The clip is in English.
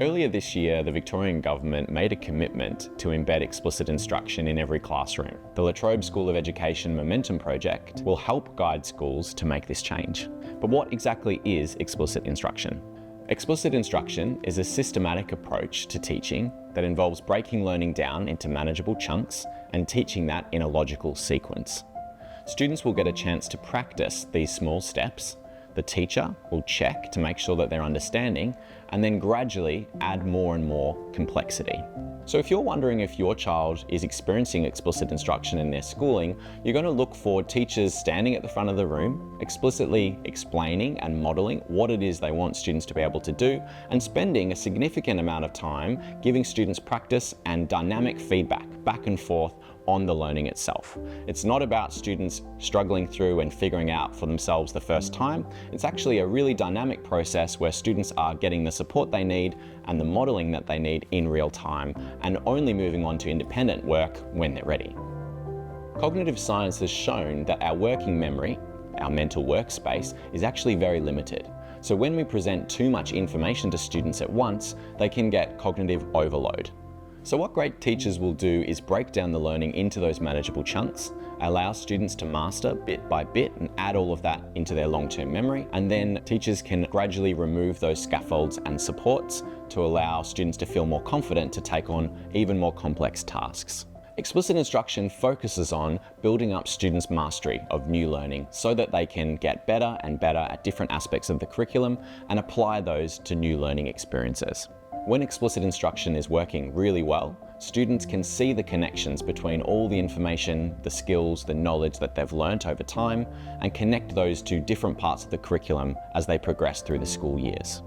Earlier this year, the Victorian Government made a commitment to embed explicit instruction in every classroom. The La Trobe School of Education Momentum Project will help guide schools to make this change. But what exactly is explicit instruction? Explicit instruction is a systematic approach to teaching that involves breaking learning down into manageable chunks and teaching that in a logical sequence. Students will get a chance to practice these small steps. The teacher will check to make sure that they're understanding and then gradually add more and more complexity. So if you're wondering if your child is experiencing explicit instruction in their schooling, you're going to look for teachers standing at the front of the room, explicitly explaining and modeling what it is they want students to be able to do, and spending a significant amount of time giving students practice and dynamic feedback back and forth on the learning itself. It's not about students struggling through and figuring out for themselves the first time. It's actually a really dynamic process where students are getting the support they need and the modeling that they need in real time, and only moving on to independent work when they're ready. Cognitive science has shown that our working memory, our mental workspace, is actually very limited. So when we present too much information to students at once, they can get cognitive overload. So what great teachers will do is break down the learning into those manageable chunks, allow students to master bit by bit and add all of that into their long-term memory, and then teachers can gradually remove those scaffolds and supports to allow students to feel more confident to take on even more complex tasks. Explicit instruction focuses on building up students' mastery of new learning so that they can get better and better at different aspects of the curriculum and apply those to new learning experiences. When explicit instruction is working really well, students can see the connections between all the information, the skills, the knowledge that they've learnt over time, and connect those to different parts of the curriculum as they progress through the school years.